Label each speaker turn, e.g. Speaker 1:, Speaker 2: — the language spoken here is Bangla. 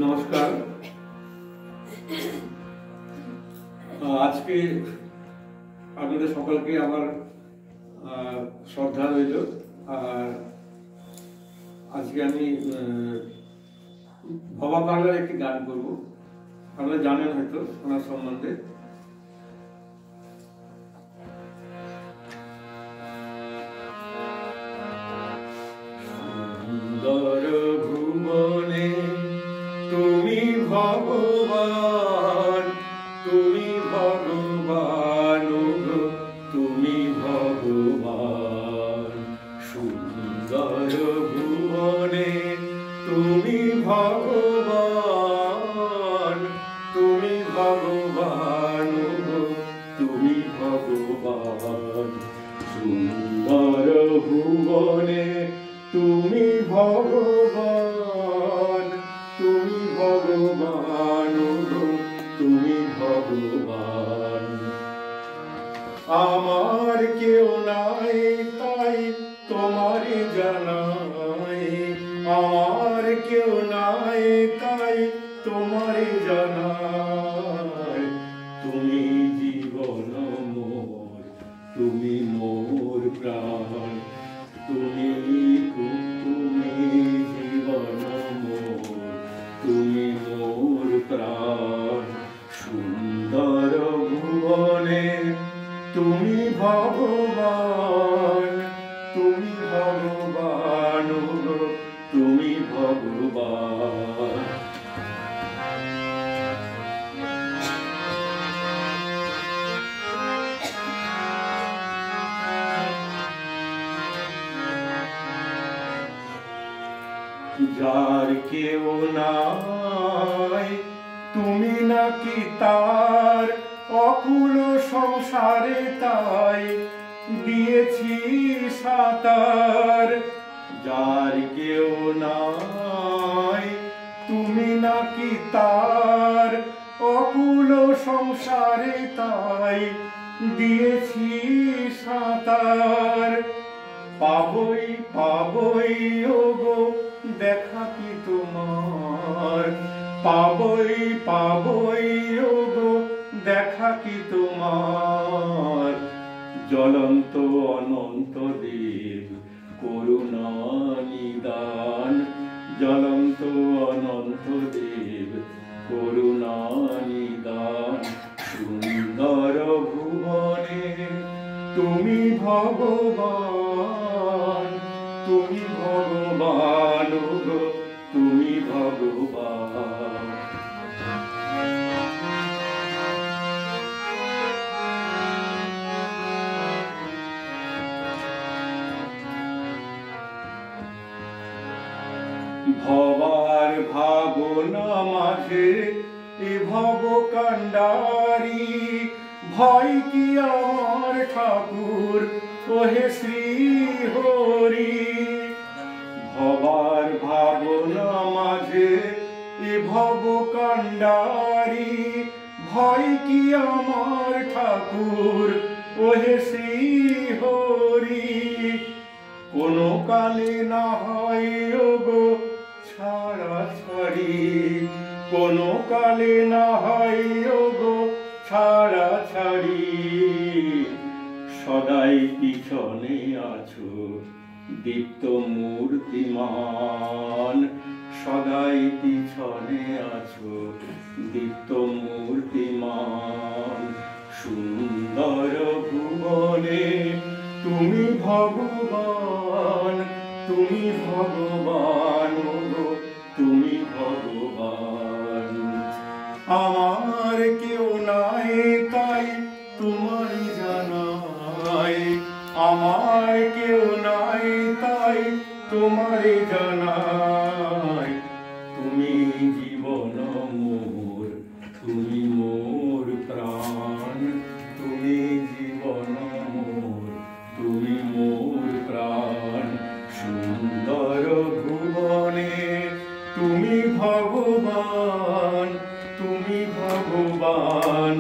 Speaker 1: নমস্কার। আজকে আপনাদের সকলকে আমার শ্রদ্ধা রইল। আর আজকে আমি ভবা বাংলার একটি গান করব। আপনারা জানেন হয়তো ওনার সম্বন্ধে। সুন্দর ভুবনে তুমি ভগবান, তুমি ভগবান, তুমি ভগবান। সুন্দর ভুবনে তুমি ভগবান, তুমি ভগবান, তুমি ভগবান। সুন্দর ভুবনে তুমি ভগবান, তুমি ভগবান, তুমি ভগবান। আমার কেউ নাই তাই তোমারে জানাই, আমার কেউ নাই তাই তোমারে জানাই। তুমি জীবন মোর, তুমি মোর প্রাণ, তুমি জীবন মোর, তুমি মোর প্রাণ। সুন্দর ভুবনে তুমি ভগবান, তুমি ভগবান, তুমি ভগবান। যার কেউ নাই তুমি নাকি তার অকুল সংসারে, তাই দিয়েছি সাঁতার। যার কেউ নাই তুমি নাকি তার অকুল সংসারে, তাই দিয়েছি সাঁতার। পাবই পাবই ওগো দেখা কি তোমার, পাবই পাবই ওগো দেখা কি তোমার। জ্বলন্ত অনন্ত দেব করুণা নিদান, জ্বলন্ত অনন্ত দেব করুণা নিদান। সুন্দর ভুবনে তুমি ভগবান, তুমি ভগবান, তুমি ভগবান। ভবার ভাবনা মাঝে এ ভব কান্ডারি, ভয় কি আমার ঠাকুর ওহে শ্রী হরি। ভবার ভাবনা মাঝে এ ভব কান্ডারি, ভয় কি আমার ঠাকুর ওহে শ্রী হরি। কোন কালে না হয় ওগো ছাড়া ছাড়ি, কোন কালে না হয় ওগো ছাড়া ছাড়ি। সদাই পিছনে আছো দীপ্ত মূর্তিমান, সদাই পিছনে আছো দীপ্ত মূর্তিমান। সুন্দর ভুবনে তুমি ভগবান, তুমি ভগবান, তুমি ভগবান। আমার কেউ নাই তাই তোমারই জানাই, আমার কেউ নাই তাই তোমারই জানাই। তুমি জীবন মোর, তুমি মোর প্রাণ, তুমি জীবন মোর, তুমি মোর প্রাণ। সুন্দর ভুবনে তুমি ভগবান, তুমি ভগবান।